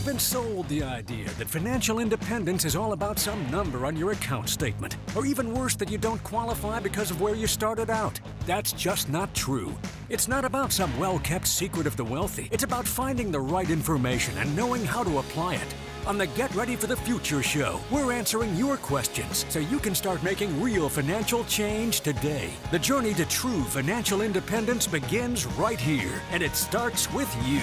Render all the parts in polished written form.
You've been sold the idea that financial independence is all about some number on your account statement, or even worse, that you don't qualify because of where you started out. That's just not true. It's not about some well-kept secret of the wealthy. It's about finding the right information and knowing how to apply it. On the Get Ready for the Future show, we're answering your questions so you can start making real financial change today. The journey to true financial independence begins right here, and it starts with you.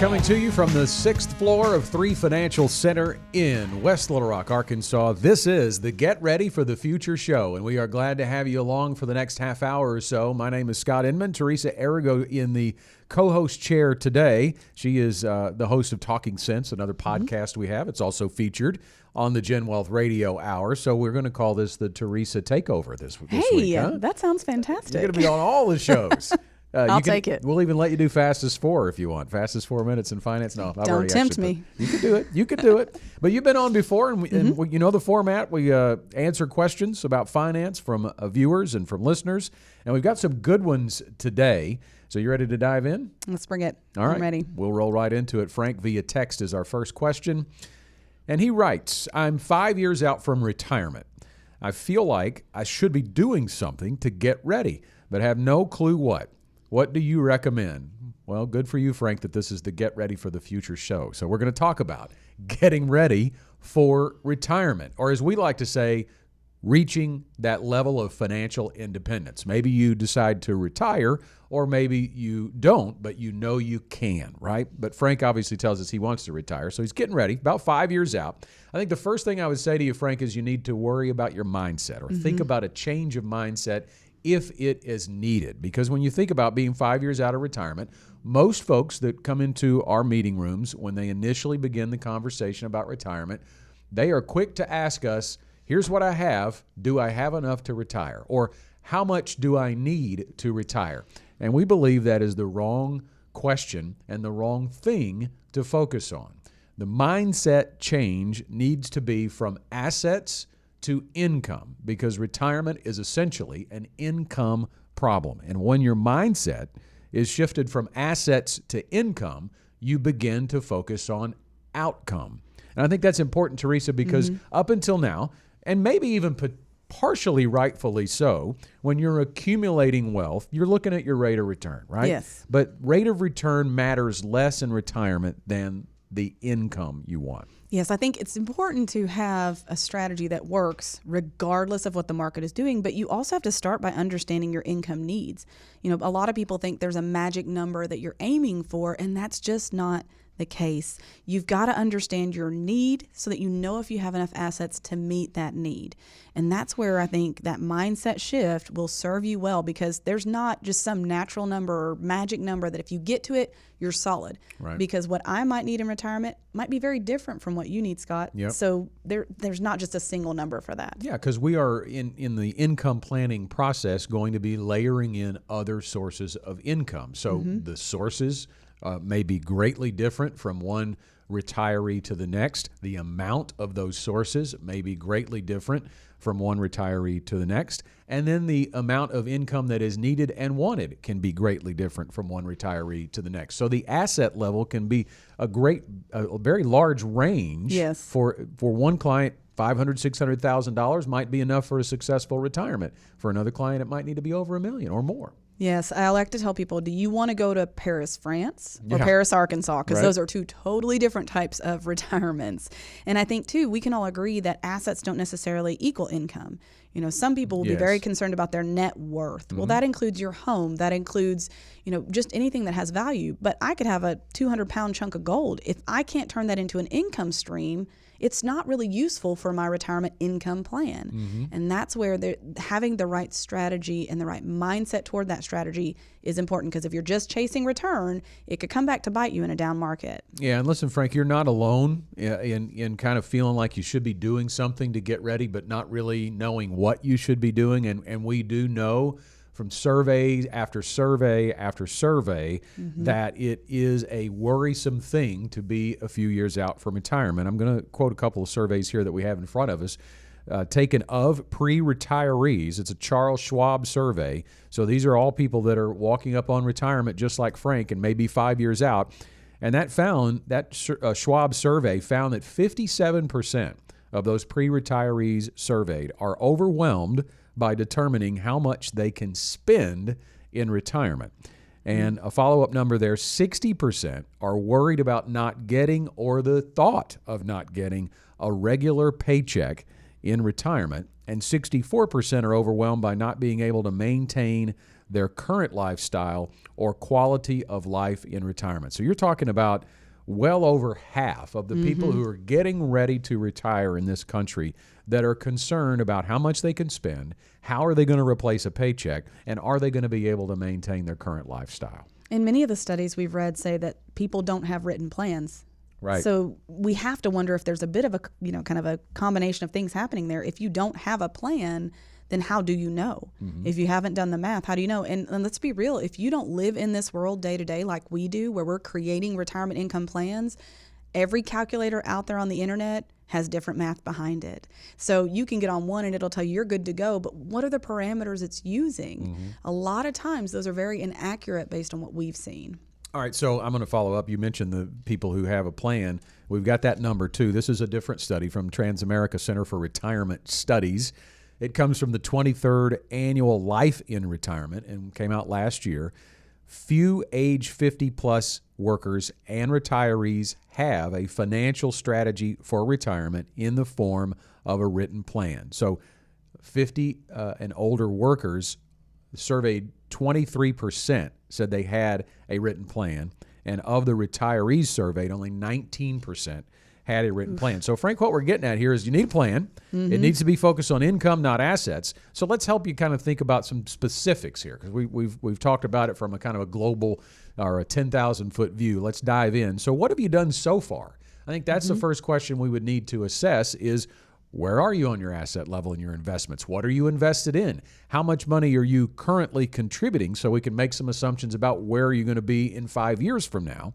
Coming to you from the 6th floor of 3 Financial Center in West Little Rock, Arkansas, this is the Get Ready for the Future show, and we are glad to have you along for the next half hour or so. My name is Scott Inman. Teresa Arrigo in the co-host chair today. She is the host of Talking Sense, another podcast we have. It's also featured on the Gen Wealth Radio Hour, so we're going to call this the Teresa Takeover this week. Huh? That sounds fantastic. You're going to be on all the shows. I'll take it. We'll even let you do fastest 4 if you want. Fastest 4 minutes in finance. No, I've Don't tempt me. You could do it. You could do it. But you've been on before, and you know the format. We answer questions about finance from viewers and from listeners, and we've got some good ones today. So you ready to dive in? Let's bring it. All right. I'm ready. We'll roll right into it. Frank via text is our first question. And he writes, I'm 5 years out from retirement. I feel like I should be doing something to get ready, but have no clue what. What do you recommend? Well, good for you, Frank, that this is the Get Ready for the Future show. So we're going to talk about getting ready for retirement, or as we like to say, reaching that level of financial independence. Maybe you decide to retire, or maybe you don't, but you know you can, right? But Frank obviously tells us he wants to retire, so he's getting ready, about 5 years out. I think the first thing I would say to you, Frank, is you need to worry about your mindset, or think about a change of mindset if it is needed. Because when you think about being 5 years out of retirement, most folks that come into our meeting rooms, when they initially begin the conversation about retirement, they are quick to ask us, here's what I have. Do I have enough to retire? Or how much do I need to retire? And we believe that is the wrong question and the wrong thing to focus on. The mindset change needs to be from assets to income, because retirement is essentially an income problem. And when your mindset is shifted from assets to income, you begin to focus on outcome. And I think that's important, Teresa, because up until now, and maybe even partially rightfully so, when you're accumulating wealth, you're looking at your rate of return, right? Yes. But rate of return matters less in retirement than the income you want. Yes, I think it's important to have a strategy that works regardless of what the market is doing, but you also have to start by understanding your income needs. You know, a lot of people think there's a magic number that you're aiming for, and that's just not the case. You've got to understand your need so that you know if you have enough assets to meet that need. And that's where I think that mindset shift will serve you well, because there's not just some natural number or magic number that if you get to it, you're solid. Right. Because what I might need in retirement might be very different from what you need, Scott. Yep. So there's not just a single number for that. Yeah, because we are in the income planning process going to be layering in other sources of income. So the sources may be greatly different from one retiree to the next. The amount of those sources may be greatly different from one retiree to the next. And then the amount of income that is needed and wanted can be greatly different from one retiree to the next. So the asset level can be a very large range. Yes. For one client, $500,000, $600,000 might be enough for a successful retirement. For another client, it might need to be over $1 million or more. Yes, I like to tell people, do you want to go to Paris, France or Paris, Arkansas? Because those are two totally different types of retirements. And I think, too, we can all agree that assets don't necessarily equal income. You know, some people will be very concerned about their net worth. Well, that includes your home. That includes, you know, just anything that has value. But I could have a 200-pound chunk of gold. If I can't turn that into an income stream, it's not really useful for my retirement income plan. And that's where having the right strategy and the right mindset toward that strategy is important, because if you're just chasing return, it could come back to bite you in a down market. Yeah, and listen, Frank, you're not alone in kind of feeling like you should be doing something to get ready, but not really knowing what you should be doing. And we do know from survey after survey after survey that it is a worrisome thing to be a few years out from retirement. I'm going to quote a couple of surveys here that we have in front of us. Taken of pre-retirees. It's a Charles Schwab survey. So these are all people that are walking up on retirement just like Frank and maybe 5 years out. And that Schwab survey found that 57% of those pre-retirees surveyed are overwhelmed by determining how much they can spend in retirement. And a follow-up number there, 60% are worried about not getting or the thought of not getting a regular paycheck in retirement. And 64% are overwhelmed by not being able to maintain their current lifestyle or quality of life in retirement. So you're talking about well over half of the people who are getting ready to retire in this country that are concerned about how much they can spend, how are they going to replace a paycheck, and are they going to be able to maintain their current lifestyle. And many of the studies we've read say that people don't have written plans. Right. So we have to wonder if there's a bit of a, kind of a combination of things happening there. If you don't have a plan, then how do you know? If you haven't done the math, how do you know? And let's be real, if you don't live in this world day to day like we do, where we're creating retirement income plans, every calculator out there on the internet has different math behind it. So you can get on one and it'll tell you you're good to go, but what are the parameters it's using? A lot of times those are very inaccurate based on what we've seen. All right, so I'm going to follow up. You mentioned the people who have a plan. We've got that number too. This is a different study from Transamerica Center for Retirement Studies. It comes from the 23rd Annual Life in Retirement and came out last year. Few age 50-plus workers and retirees have a financial strategy for retirement in the form of a written plan. So 50 and older workers surveyed 23% said they had a written plan, and of the retirees surveyed, only 19% had a written plan. So, Frank, what we're getting at here is you need a plan. It needs to be focused on income, not assets. So let's help you kind of think about some specifics here, because we've talked about it from a kind of a global or a 10,000-foot view. Let's dive in. So what have you done so far? I think that's the first question we would need to assess is, where are you on your asset level in your investments? What are you invested in? How much money are you currently contributing so we can make some assumptions about where you're going to be in 5 years from now?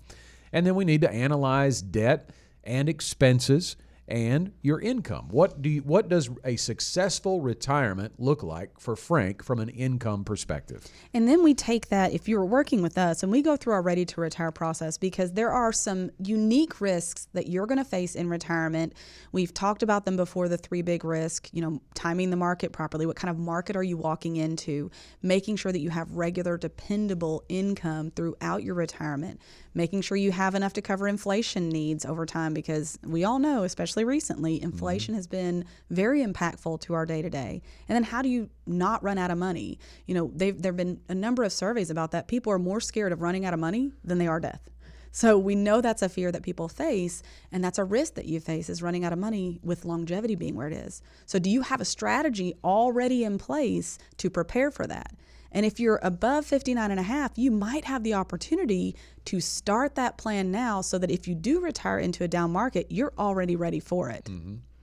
And then we need to analyze debt and expenses and your income. What does a successful retirement look like for Frank from an income perspective? And then we take that, if you're working with us, and we go through our ready to retire process, because there are some unique risks that you're going to face in retirement. We've talked about them before, the three big risks, timing the market properly. What kind of market are you walking into? Making sure that you have regular, dependable income throughout your retirement. Making sure you have enough to cover inflation needs over time, because we all know, especially recently, inflation has been very impactful to our day-to-day. And then how do you not run out of money? There have been a number of surveys about that. People are more scared of running out of money than they are death. So we know that's a fear that people face, and that's a risk that you face, is running out of money with longevity being where it is. So do you have a strategy already in place to prepare for that? And if you're above 59 and a half, you might have the opportunity to start that plan now so that if you do retire into a down market, you're already ready for it.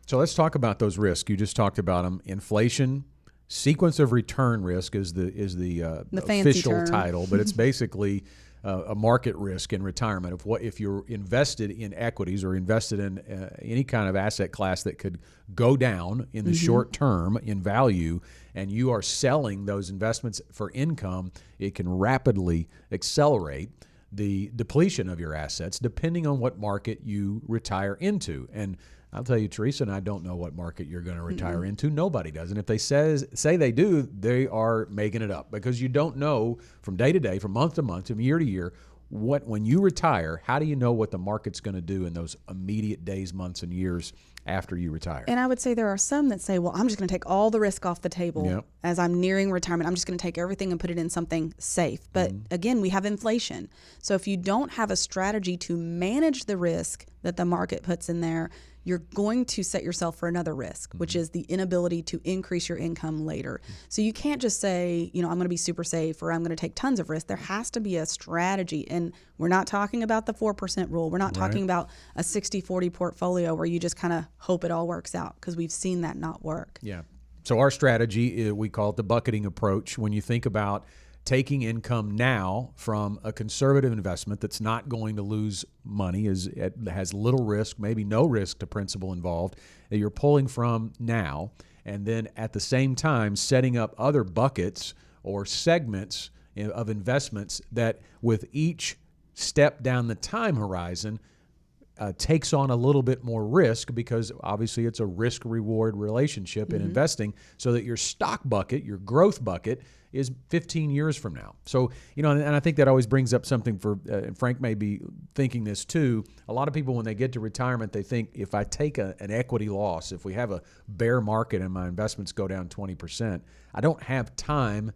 So let's talk about those risks. You just talked about them. Inflation, sequence of return risk is the official term. title, but it's basically a market risk in retirement of what if you're invested in equities or invested in any kind of asset class that could go down in the short term in value, and you are selling those investments for income, it can rapidly accelerate the depletion of your assets depending on what market you retire into. And I'll tell you, Teresa, and I don't know what market you're going to retire into. Nobody does. And if they say they do, they are making it up, because you don't know from day to day, from month to month, from year to year, when you retire, how do you know what the market's going to do in those immediate days, months, and years after you retire? And I would say there are some that say, well, I'm just going to take all the risk off the table as I'm nearing retirement. I'm just going to take everything and put it in something safe. But again, we have inflation. So if you don't have a strategy to manage the risk that the market puts in there, you're going to set yourself for another risk, which is the inability to increase your income later. So you can't just say, I'm going to be super safe or I'm going to take tons of risk. There has to be a strategy. And we're not talking about the 4% rule. We're not talking about a 60-40 portfolio where you just kind of hope it all works out, because we've seen that not work. Yeah. So our strategy, we call it the bucketing approach. When you think about taking income now from a conservative investment that's not going to lose money, it has little risk, maybe no risk to principal involved, that you're pulling from now, and then at the same time setting up other buckets or segments of investments that with each step down the time horizon takes on a little bit more risk, because obviously it's a risk-reward relationship in investing, so that your stock bucket, your growth bucket, is 15 years from now. So, and I think that always brings up something for, and Frank may be thinking this too, a lot of people when they get to retirement, they think if I take an equity loss, if we have a bear market and my investments go down 20%, I don't have time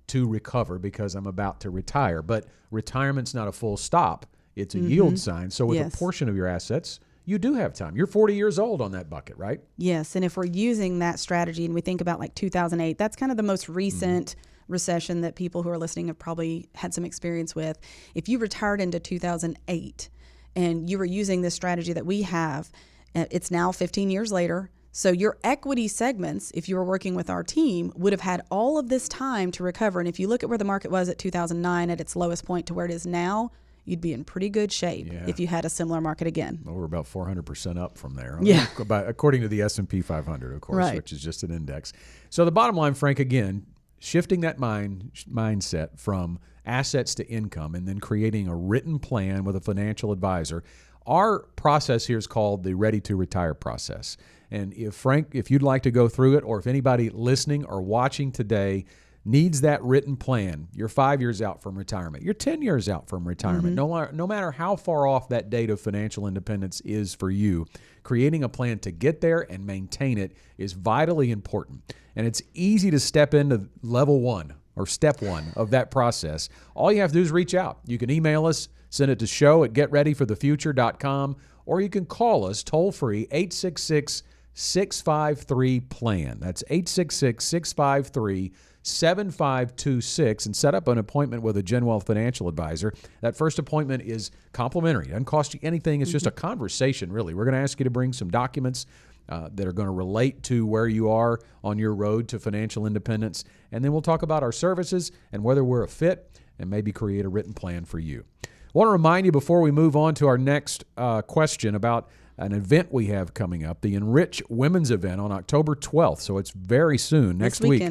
to recover because I'm about to retire. But retirement's not a full stop. It's a yield sign. So with a portion of your assets, you do have time. You're 40 years old on that bucket, right? Yes. And if we're using that strategy and we think about like 2008, that's kind of the most recent recession that people who are listening have probably had some experience with. If you retired into 2008 and you were using this strategy that we have, it's now 15 years later. So your equity segments, if you were working with our team, would have had all of this time to recover. And if you look at where the market was at 2009 at its lowest point to where it is now, you'd be in pretty good shape if you had a similar market again. Well, we're about 400% up from there. Yeah. According to the S&P 500, of course, which is just an index. So the bottom line, Frank, again, shifting that mindset from assets to income and then creating a written plan with a financial advisor. Our process here is called the Ready to Retire process. And if you'd like to go through it, or if anybody listening or watching today needs that written plan, you're 5 years out from retirement, you're 10 years out from retirement, no matter how far off that date of financial independence is for you, creating a plan to get there and maintain it is vitally important. And it's easy to step into level one or step one of that process. All you have to do is reach out. You can email us, send it to show@getreadyforthefuture.com, or you can call us toll-free 866-653-PLAN. That's 866-653-7526, and set up an appointment with a Gen Wealth financial advisor. That first appointment is complimentary. It doesn't cost you anything. It's just a conversation, really. We're going to ask you to bring some documents that are going to relate to where you are on your road to financial independence, and then we'll talk about our services and whether we're a fit and maybe create a written plan for you. I want to remind you before we move on to our next question about an event we have coming up, the Enrich Women's event on October 12th. So it's very soon, next week.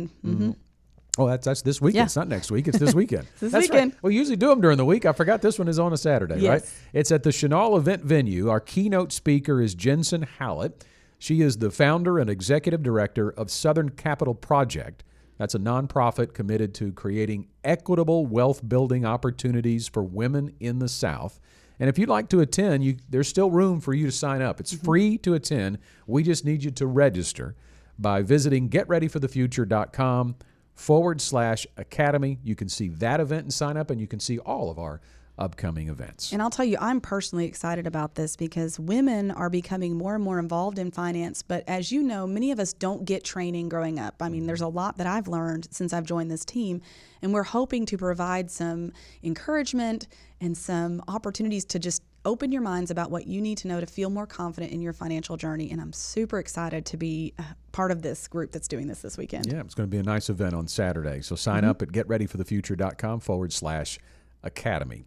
Oh, that's this weekend. Yeah. It's not next week. It's this weekend. This That's weekend. Right. We usually do them during the week. I forgot this one is on a Saturday, right? It's at the Chenal Event Venue. Our keynote speaker is Jensen Hallett. She is the founder and executive director of Southern Capital Project. That's a nonprofit committed to creating equitable wealth building opportunities for women in the South. And if you'd like to attend, there's still room for you to sign up. It's free to attend. We just need you to register by visiting getreadyforthefuture.com/academy. You can see that event and sign up, and you can see all of our upcoming events. And I'll tell you, I'm personally excited about this because women are becoming more and more involved in finance. But as you know, many of us don't get training growing up. I mean, there's a lot that I've learned since I've joined this team, and we're hoping to provide some encouragement and some opportunities to just open your minds about what you need to know to feel more confident in your financial journey. And I'm super excited to be part of this group that's doing this weekend. Yeah, it's going to be a nice event on Saturday. So sign up at getreadyforthefuture.com/academy.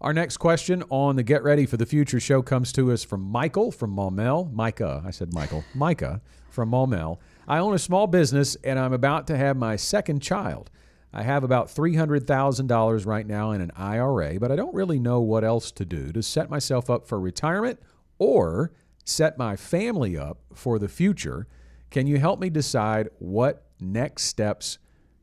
Our next question on the Get Ready for the Future show comes to us from Michael from Maumelle. Micah from Maumelle. I own a small business, and I'm about to have my second child. I have about $300,000 right now in an IRA, but I don't really know what else to do to set myself up for retirement or set my family up for the future. Can you help me decide what next steps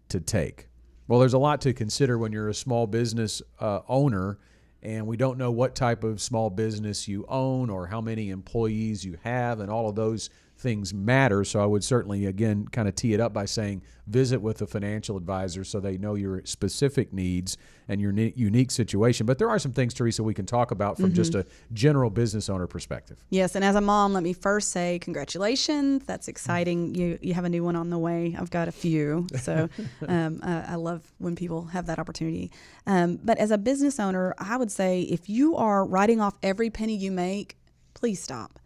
to take? Well, there's a lot to consider when you're a small business owner, and we don't know what type of small business you own or how many employees you have, and all of those things matter. So I would certainly, again, kind of tee it up by saying visit with a financial advisor so they know your specific needs and your unique situation. But there are some things, Teresa, we can talk about from just a general business owner perspective. Yes, and as a mom, let me first say congratulations. That's exciting. You have a new one on the way. I've got a few. So I love when people have that opportunity. But as a business owner, I would say if you are writing off every penny you make, please stop.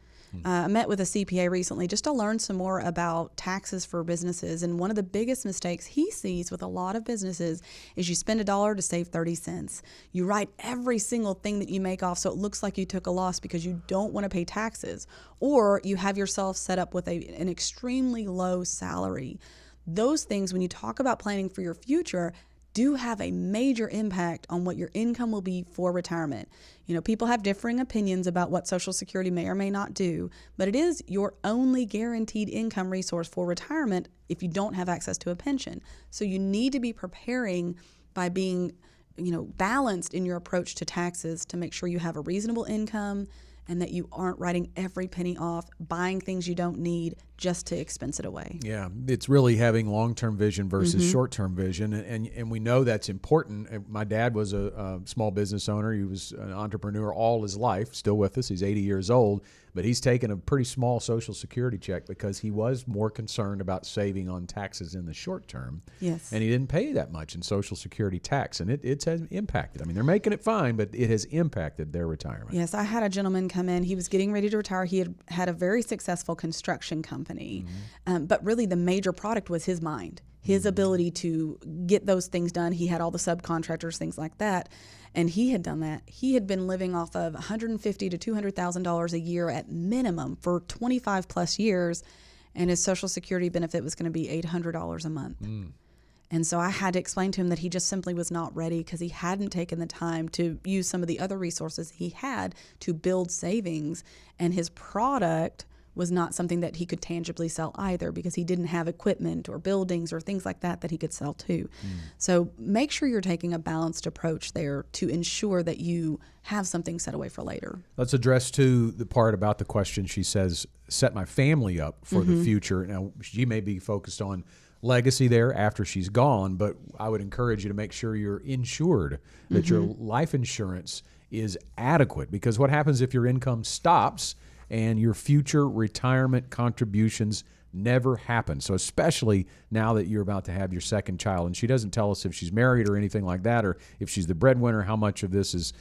I met with a CPA recently just to learn some more about taxes for businesses. And one of the biggest mistakes he sees with a lot of businesses is you spend $1 to save 30 cents. You write every single thing that you make off so it looks like you took a loss because you don't want to pay taxes. Or you have yourself set up with an extremely low salary. Those things, when you talk about planning for your future, do have a major impact on what your income will be for retirement. You know, people have differing opinions about what Social Security may or may not do, but it is your only guaranteed income resource for retirement if you don't have access to a pension. So you need to be preparing by being, balanced in your approach to taxes to make sure you have a reasonable income and that you aren't writing every penny off, buying things you don't need just to expense it away. Yeah, it's really having long-term vision versus short-term vision, and we know that's important. My dad was a small business owner. He was an entrepreneur all his life, still with us. He's 80 years old, but he's taken a pretty small Social Security check because he was more concerned about saving on taxes in the short term. Yes. And he didn't pay that much in Social Security tax, and it has impacted. I mean, they're making it fine, but it has impacted their retirement. Yes, I had a gentleman come in. He was getting ready to retire. He had a very successful construction company, but really the major product was his mind, his ability to get those things done. He had all the subcontractors, things like that, and he had done that. He had been living off of $150,000 to $200,000 a year at minimum for 25 plus years, and his Social Security benefit was going to be $800 a month. And so I had to explain to him that he just simply was not ready because he hadn't taken the time to use some of the other resources he had to build savings, and his product was not something that he could tangibly sell either because he didn't have equipment or buildings or things like that he could sell to. So make sure you're taking a balanced approach there to ensure that you have something set away for later. Let's address to the part about the question. She says, set my family up for the future. Now, she may be focused on legacy there after she's gone, but I would encourage you to make sure you're insured, that your life insurance is adequate, because what happens if your income stops and your future retirement contributions never happen? So especially now that you're about to have your second child, and she doesn't tell us if she's married or anything like that, or if she's the breadwinner, how much of this is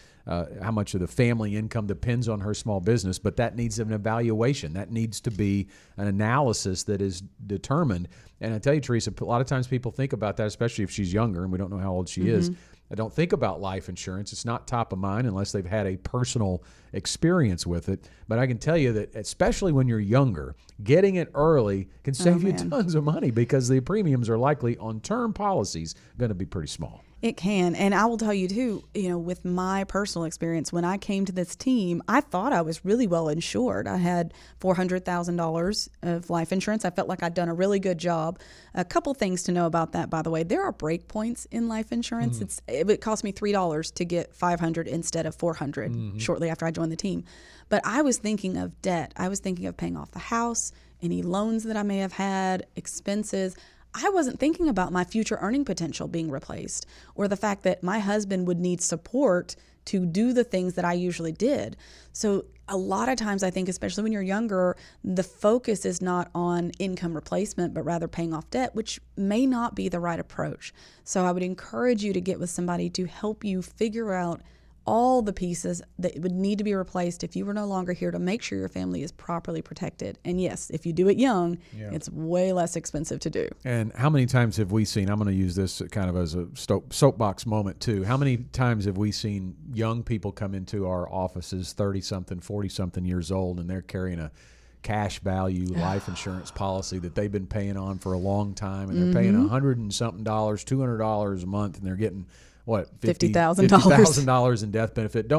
how much of the family income depends on her small business, but that needs an evaluation. That needs to be an analysis that is determined. And I tell you, Teresa, a lot of times people think about that, especially if she's younger, and we don't know how old she is. I don't think about life insurance. It's not top of mind unless they've had a personal experience with it. But I can tell you that especially when you're younger, getting it early can save you tons of money because the premiums are likely on term policies going to be pretty small. It can. And I will tell you too, with my personal experience, when I came to this team, I thought I was really well insured. I had $400,000 of life insurance. I felt like I'd done a really good job. A couple things to know about that, by the way. There are break points in life insurance. It cost me $3 to get $500 instead of $400 shortly after I joined the team. But I was thinking of debt. I was thinking of paying off the house, any loans that I may have had, expenses. I wasn't thinking about my future earning potential being replaced, or the fact that my husband would need support to do the things that I usually did. So a lot of times I think, especially when you're younger, the focus is not on income replacement, but rather paying off debt, which may not be the right approach. So I would encourage you to get with somebody to help you figure out all the pieces that would need to be replaced if you were no longer here, to make sure your family is properly protected. And yes, if you do it young, it's way less expensive to do. And how many times have we seen, I'm going to use this kind of as a soapbox moment too, how many times have we seen young people come into our offices, 30-something, 40-something years old, and they're carrying a cash value life insurance policy that they've been paying on for a long time, and they're paying $100 and something, $200 a month, and they're getting what, $50,000 in death benefit.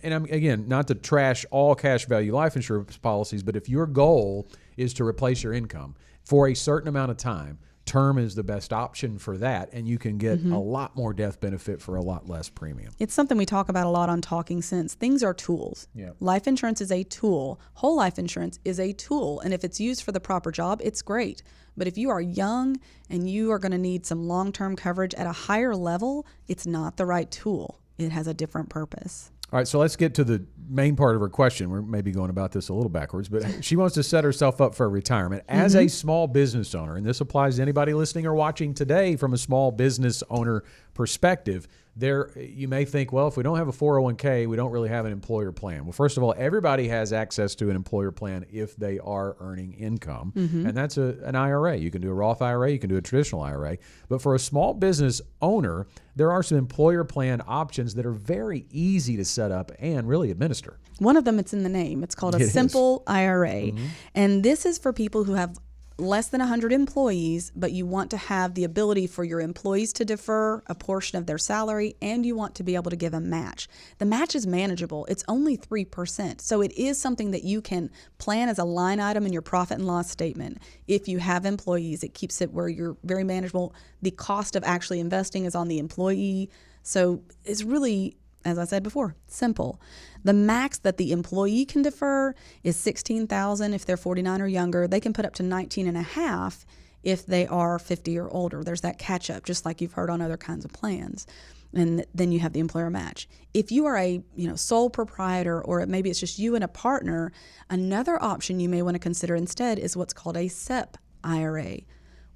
And I'm, again, not to trash all cash value life insurance policies, but if your goal is to replace your income for a certain amount of time, term is the best option for that, and you can get a lot more death benefit for a lot less premium. It's something we talk about a lot on Talking Sense. Things are tools. Life insurance is a tool. Whole life insurance is a tool, and if it's used for the proper job, it's great. But if you are young and you are going to need some long-term coverage at a higher level, it's not the right tool. It has a different purpose. All right, so let's get to the main part of her question. We're maybe going about this a little backwards, but she wants to set herself up for retirement as a small business owner, and this applies to anybody listening or watching today from a small business owner perspective. There, you may think, well, if we don't have a 401k, we don't really have an employer plan. Well, first of all, everybody has access to an employer plan if they are earning income, and that's an IRA. You can do a Roth IRA, you can do a traditional IRA, but for a small business owner, there are some employer plan options that are very easy to set up and really administer. One of them, it's in the name. It's called a simple IRA, and this is for people who have less than 100 employees, but you want to have the ability for your employees to defer a portion of their salary, and you want to be able to give a match. The match is manageable. It's only 3%. So it is something that you can plan as a line item in your profit and loss statement. If you have employees, it keeps it where you're very manageable. The cost of actually investing is on the employee. So it's really, as I said before, simple. The max that the employee can defer is $16,000 if they're 49 or younger. They can put up to $19,500 if they are 50 or older. There's that catch up, just like you've heard on other kinds of plans. And then you have the employer match. If you are a sole proprietor, or maybe it's just you and a partner, another option you may want to consider instead is what's called a SEP IRA.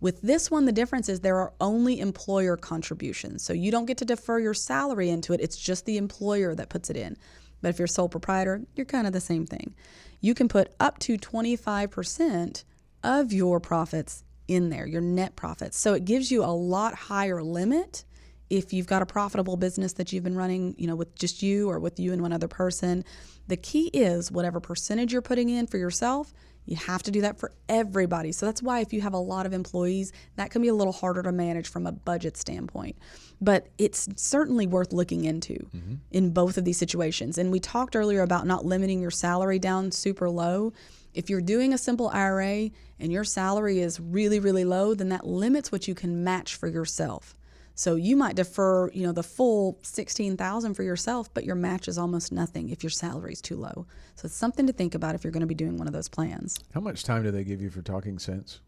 With this one, the difference is there are only employer contributions. So you don't get to defer your salary into it. It's just the employer that puts it in. But if you're sole proprietor, you're kind of the same thing. You can put up to 25% of your profits in there, your net profits. So it gives you a lot higher limit if you've got a profitable business that you've been running, with just you or with you and one other person. The key is whatever percentage you're putting in for yourself, you have to do that for everybody. So that's why if you have a lot of employees, that can be a little harder to manage from a budget standpoint. But it's certainly worth looking into in both of these situations. And we talked earlier about not limiting your salary down super low. If you're doing a simple IRA and your salary is really, really low, then that limits what you can match for yourself. So you might defer, the full $16,000 for yourself, but your match is almost nothing if your salary is too low. So it's something to think about if you're going to be doing one of those plans. How much time do they give you for talking sense?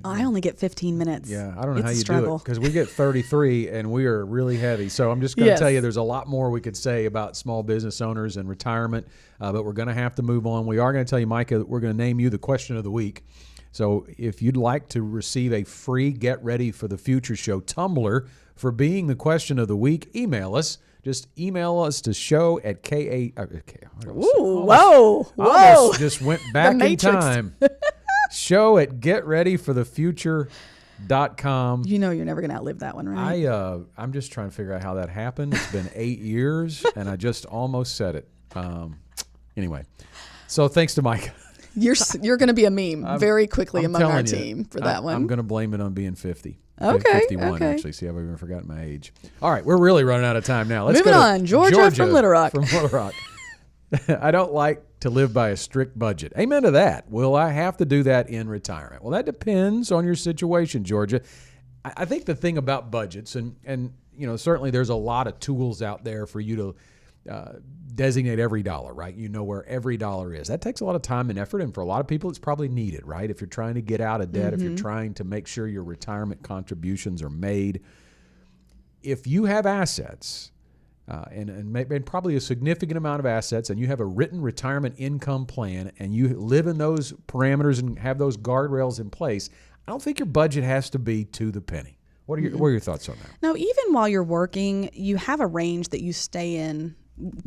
I only get 15 minutes. Yeah, I don't know It's how a you struggle. do it, because we get 33 and we are really heavy. So I'm just going to tell you there's a lot more we could say about small business owners and retirement, but we're going to have to move on. We are going to tell you, Micah, that we're going to name you the question of the week. So if you'd like to receive a free Get Ready for the Future Show tumbler for being the question of the week, email us. Just email us to show@ka. Ooh, whoa. Almost just went back in Matrix. time. show@getreadyforthefuture.com. You're never going to outlive that one, right? I'm just trying to figure out how that happened. It's been 8 years, and I just almost said it. Anyway, so thanks to Mike. You're going to be a meme very quickly among our team for that one. I'm going to blame it on being 50. Okay. 51, okay. actually. See, I've even forgotten my age. All right, we're really running out of time now. Let's Moving go to on. Georgia from Little Rock. I don't like to live by a strict budget. Amen to that. Will I have to do that in retirement? Well, that depends on your situation, Georgia. I think the thing about budgets, and certainly there's a lot of tools out there for you to designate every dollar, right? You know where every dollar is. That takes a lot of time and effort, and for a lot of people, it's probably needed, right? If you're trying to get out of debt, if you're trying to make sure your retirement contributions are made. If you have assets, and probably a significant amount of assets, and you have a written retirement income plan, and you live in those parameters and have those guardrails in place, I don't think your budget has to be to the penny. What are your thoughts on that? No, even while you're working, you have a range that you stay in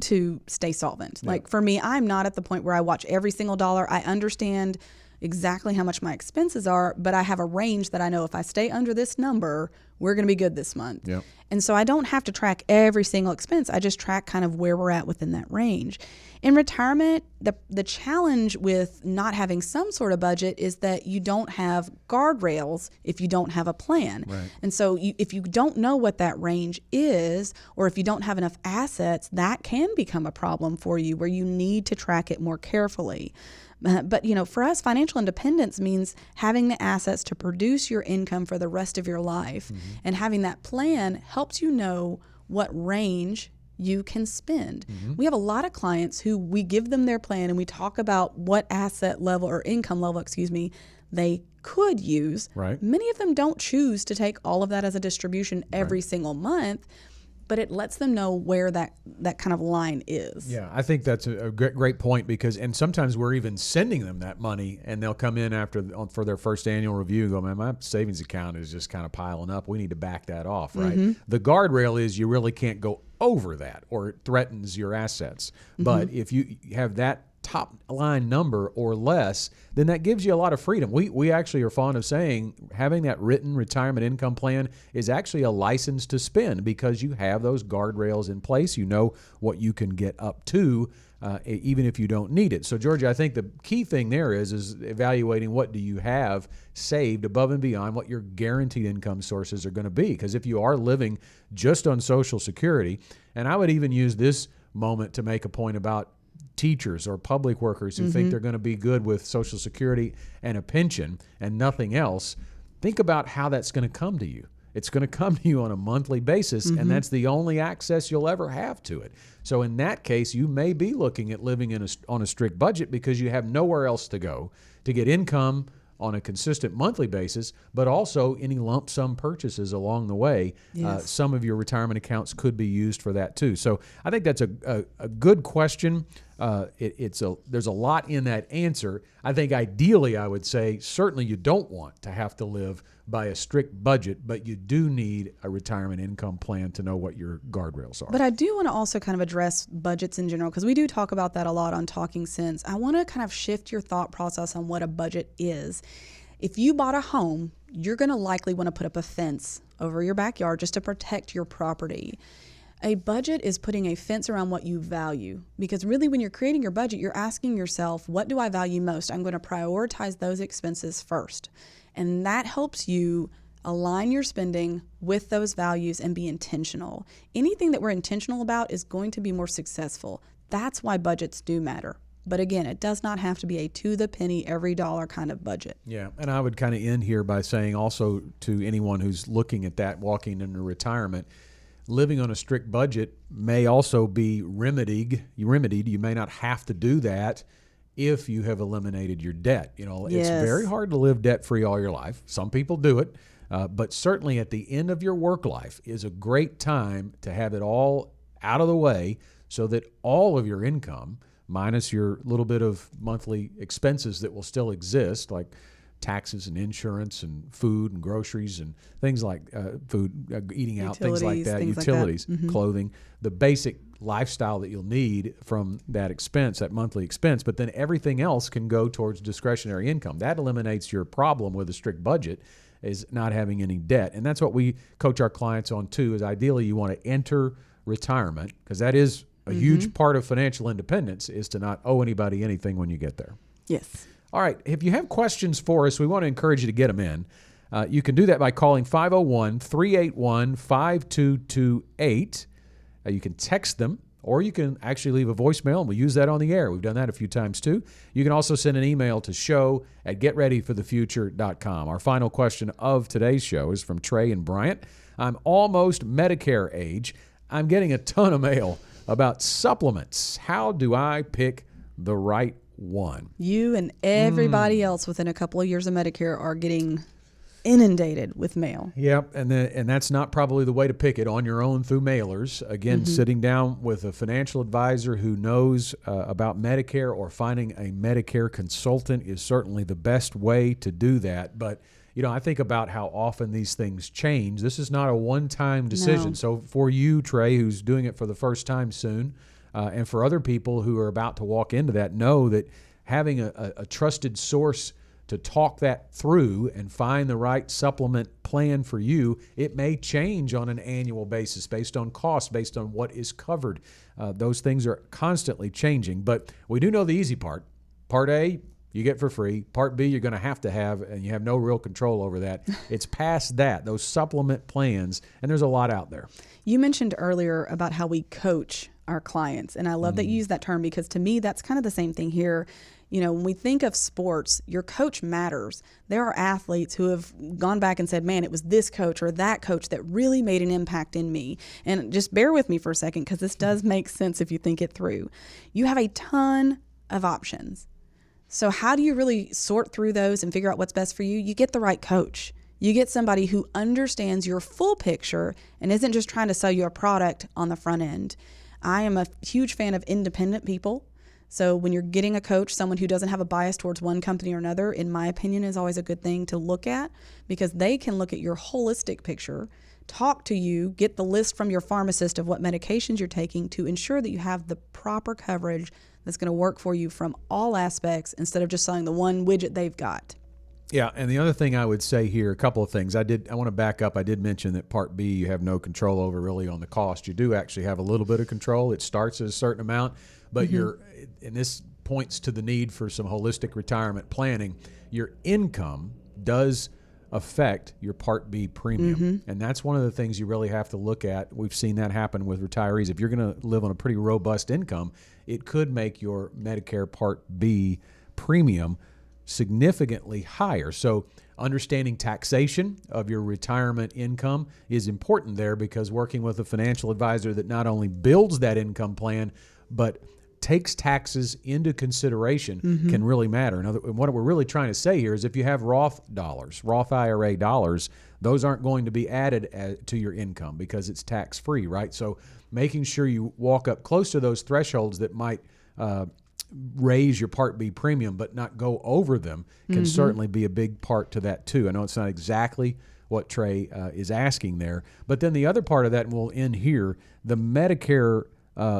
to stay solvent. Yeah. Like for me, I'm not at the point where I watch every single dollar. I understand exactly how much my expenses are, but I have a range that I know if I stay under this number, we're going to be good this month. Yep. And so I don't have to track every single expense. I just track kind of where we're at within that range. In retirement, the challenge with not having some sort of budget is that you don't have guardrails if you don't have a plan. Right. And so if you don't know what that range is, or if you don't have enough assets, that can become a problem for you where you need to track it more carefully. But, for us, financial independence means having the assets to produce your income for the rest of your life. And having that plan helps you know what range you can spend. We have a lot of clients who we give them their plan and we talk about what asset level or income level, they could use. Right. Many of them don't choose to take all of that as a distribution every single month, but it lets them know where that kind of line is. Yeah, I think that's a great point and sometimes we're even sending them that money, and they'll come in for their first annual review and go, man, my savings account is just kind of piling up. We need to back that off, right? The guardrail is you really can't go over that or it threatens your assets. But if you have that top line number or less, then that gives you a lot of freedom. We actually are fond of saying having that written retirement income plan is actually a license to spend because you have those guardrails in place. You know what you can get up to, even if you don't need it. So, Georgia, I think the key thing there is evaluating what do you have saved above and beyond what your guaranteed income sources are going to be. Because if you are living just on Social Security, and I would even use this moment to make a point about teachers or public workers who think they're going to be good with Social Security and a pension and nothing else, think about how that's going to come to you. It's going to come to you on a monthly basis, and that's the only access you'll ever have to it. So in that case, you may be looking at living on a strict budget because you have nowhere else to go to get income on a consistent monthly basis, but also any lump sum purchases along the way. Yes. Some of your retirement accounts could be used for that too. So I think that's a good question. There's a lot in that answer. I think ideally I would say certainly you don't want to have to live by a strict budget, but you do need a retirement income plan to know what your guardrails are. But I do want to also kind of address budgets in general because we do talk about that a lot on Talking Sense. I want to kind of shift your thought process on what a budget is. If you bought a home, you're going to likely want to put up a fence over your backyard just to protect your property. A budget is putting a fence around what you value, because really when you're creating your budget, you're asking yourself, what do I value most? I'm going to prioritize those expenses first. And that helps you align your spending with those values and be intentional. Anything that we're intentional about is going to be more successful. That's why budgets do matter. But again, it does not have to be a to the penny, every dollar kind of budget. Yeah, and I would kind of end here by saying also to anyone who's looking at that, walking into retirement, living on a strict budget may also be remedied. You may not have to do that if you have eliminated your debt. It's very hard to live debt-free all your life. Some people do it, but certainly at the end of your work life is a great time to have it all out of the way so that all of your income, minus your little bit of monthly expenses that will still exist, like taxes and insurance and food and groceries and things like eating out, things like that, utilities, clothing, the basic lifestyle that you'll need from that expense, that monthly expense, but then everything else can go towards discretionary income. That eliminates your problem with a strict budget, is not having any debt. And that's what we coach our clients on too, is ideally you want to enter retirement, because that is a huge part of financial independence, is to not owe anybody anything when you get there. Yes. All right. If you have questions for us, we want to encourage you to get them in. You can do that by calling 501-381-5228. You can text them, or you can actually leave a voicemail, and we use that on the air. We've done that a few times too. You can also send an email to show@getreadyforthefuture.com. Our final question of today's show is from Trey and Bryant. I'm almost Medicare age. I'm getting a ton of mail about supplements. How do I pick the right one? You and everybody else within a couple of years of Medicare are getting inundated with mail. Yep, and that's not probably the way to pick it, on your own through mailers. Again, sitting down with a financial advisor who knows about Medicare, or finding a Medicare consultant is certainly the best way to do that. But I think about how often these things change. This is not a one-time decision. No. So for you, Trey, who's doing it for the first time soon, and for other people who are about to walk into that, know that having a trusted source to talk that through and find the right supplement plan for you, it may change on an annual basis based on cost, based on what is covered. Those things are constantly changing, but we do know the easy part. Part A, you get for free. Part B, you're going to have, and you have no real control over that. It's past that, those supplement plans, and there's a lot out there. You mentioned earlier about how we coach our clients, and I love that you use that term, because to me, that's kind of the same thing here. When we think of sports, your coach matters. There are athletes who have gone back and said, man, it was this coach or that coach that really made an impact in me. And just bear with me for a second, because this does make sense if you think it through. You have a ton of options. So how do you really sort through those and figure out what's best for you? You get the right coach. You get somebody who understands your full picture and isn't just trying to sell you a product on the front end. I am a huge fan of independent people. So when you're getting a coach, someone who doesn't have a bias towards one company or another, in my opinion, is always a good thing to look at, because they can look at your holistic picture, talk to you, get the list from your pharmacist of what medications you're taking to ensure that you have the proper coverage that's going to work for you from all aspects instead of just selling the one widget they've got. Yeah, and the other thing I would say here, a couple of things. I want to back up. I did mention that Part B you have no control over really on the cost. You do actually have a little bit of control. It starts at a certain amount, but and this points to the need for some holistic retirement planning. Your income does affect your Part B premium, and that's one of the things you really have to look at. We've seen that happen with retirees. If you're going to live on a pretty robust income, it could make your Medicare Part B premium significantly higher. So understanding taxation of your retirement income is important there, because working with a financial advisor that not only builds that income plan but takes taxes into consideration can really matter. And what we're really trying to say here is if you have Roth dollars, Roth IRA dollars, those aren't going to be added to your income because it's tax-free, right? So making sure you walk up close to those thresholds that might raise your Part B premium but not go over them can certainly be a big part to that too. I know it's not exactly what Trey is asking there, but then the other part of that, and we'll end here, the Medicare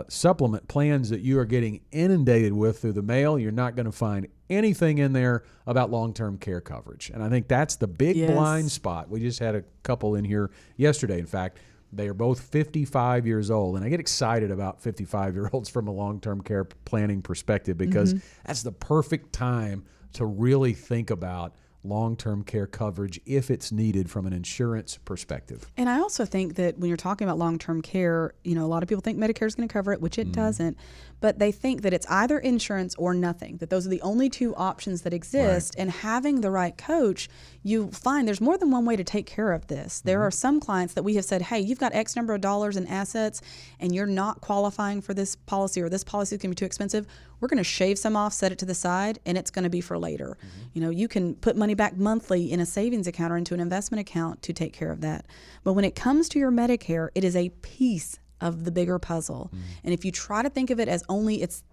supplement plans that you are getting inundated with through the mail, you're not going to find anything in there about long-term care coverage. And I think that's the big blind spot. We just had a couple in here yesterday, in fact. They are both 55 years old, and I get excited about 55-year-olds from a long-term care planning perspective because that's the perfect time to really think about long-term care coverage if it's needed from an insurance perspective. And I also think that when you're talking about long-term care, a lot of people think Medicare is going to cover it, which it doesn't, but they think that it's either insurance or nothing, that those are the only two options that exist. Right. And having the right coach, you find there's more than one way to take care of this. There are some clients that we have said, hey, you've got X number of dollars in assets and you're not qualifying for this policy, or this policy is going to be too expensive. We're going to shave some off, set it to the side, and it's going to be for later. You can put money back monthly in a savings account or into an investment account to take care of that. But when it comes to your Medicare, it is a piece of the bigger puzzle. And if you try to think of it as only it's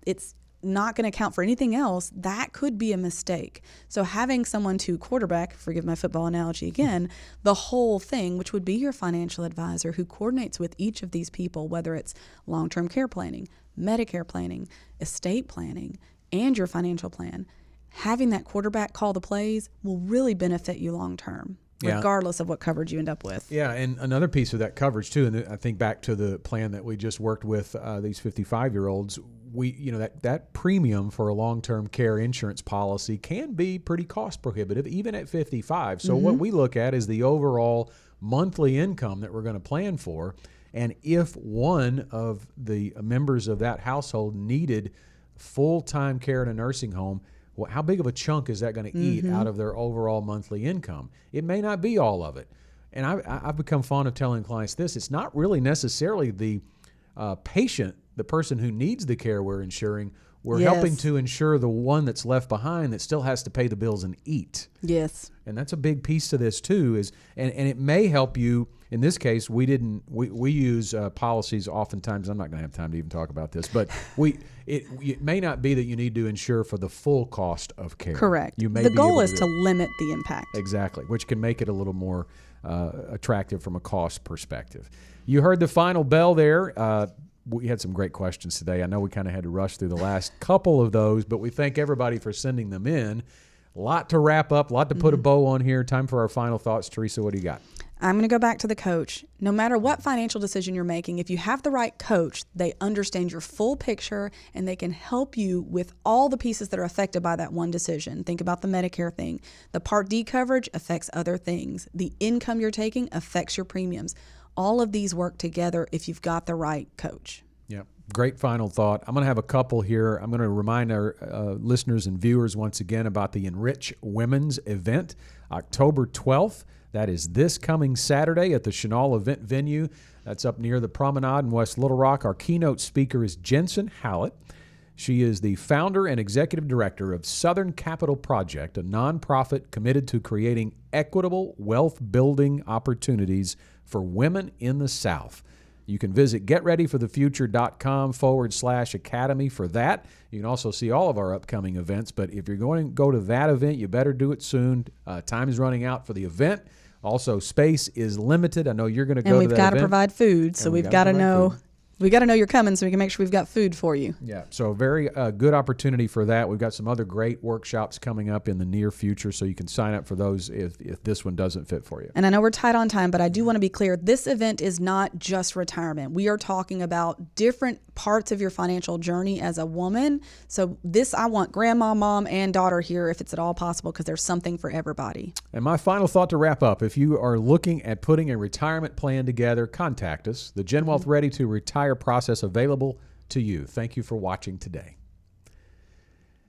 not going to account for anything else, that could be a mistake. So having someone to quarterback, forgive my football analogy again, the whole thing, which would be your financial advisor who coordinates with each of these people, whether it's long-term care planning, Medicare planning, estate planning, and your financial plan, having that quarterback call the plays will really benefit you long-term, regardless of what coverage you end up with. Yeah, and another piece of that coverage too, and I think back to the plan that we just worked with these 55-year-olds, that premium for a long-term care insurance policy can be pretty cost prohibitive even at 55. So what we look at is the overall monthly income that we're going to plan for, and if one of the members of that household needed full-time care in a nursing home, well, how big of a chunk is that going to eat out of their overall monthly income? It may not be all of it. And I've become fond of telling clients this. It's not really necessarily the patient, the person who needs the care we're insuring. We're helping to insure the one that's left behind that still has to pay the bills and eat. Yes. And that's a big piece to this too, and it may help you. In this case, we use policies oftentimes. I'm not going to have time to even talk about this, but it may not be that you need to insure for the full cost of care. Correct. The goal is to limit the impact. Exactly, which can make it a little more attractive from a cost perspective. You heard the final bell there. We had some great questions today. I know we kind of had to rush through the last couple of those, but we thank everybody for sending them in. A lot to wrap up, a lot to put a bow on here. Time for our final thoughts. Teresa, what do you got? I'm going to go back to the coach. No matter what financial decision you're making, if you have the right coach, they understand your full picture and they can help you with all the pieces that are affected by that one decision. Think about the Medicare thing. The Part D coverage affects other things. The income you're taking affects your premiums. All of these work together if you've got the right coach. Yeah, great final thought. I'm going to have a couple here. I'm going to remind our listeners and viewers once again about the Enrich Women's event, October 12th. That is this coming Saturday at the Chenal Event Venue. That's up near the Promenade in West Little Rock. Our keynote speaker is Jensen Hallett. She is the founder and executive director of Southern Capital Project, a nonprofit committed to creating equitable wealth-building opportunities for women in the South. You can visit getreadyforthefuture.com/academy for that. You can also see all of our upcoming events, but if you're going to go to that event, you better do it soon. Time is running out for the event. Also, space is limited. I know you're going to go to that event. And we've got to provide food, so we've got to know We got to know you're coming so we can make sure we've got food for you. Yeah, so very good opportunity for that. We've got some other great workshops coming up in the near future, so you can sign up for those if this one doesn't fit for you. And I know we're tight on time, but I do want to be clear. This event is not just retirement. We are talking about different parts of your financial journey as a woman. So I want grandma, mom, and daughter here if it's at all possible, because there's something for everybody. And my final thought to wrap up, if you are looking at putting a retirement plan together, contact us. The Gen Wealth Ready to Retire process available to you. Thank you for watching today.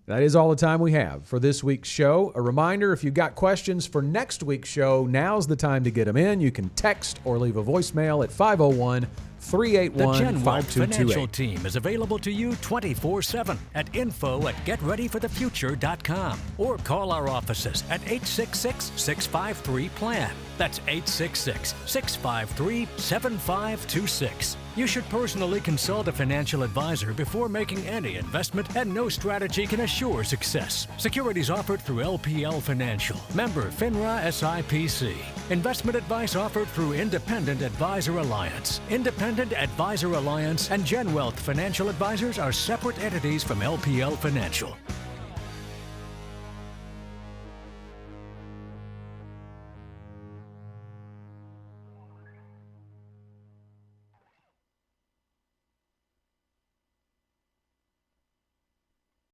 That is all the time we have for this week's show. A reminder, if you've got questions for next week's show, now's the time to get them in. You can text or leave a voicemail at 501-381-5228. The Gen Wealth Financial Team is available to you 24/7 at info@getreadyforthefuture.com or call our offices at 866-653-PLAN. That's 866-653-7526. You should personally consult a financial advisor before making any investment, and no strategy can assure success. Securities offered through LPL Financial. Member FINRA SIPC. Investment advice offered through Independent Advisor Alliance. Independent Advisor Alliance and Gen Wealth Financial Advisors are separate entities from LPL Financial.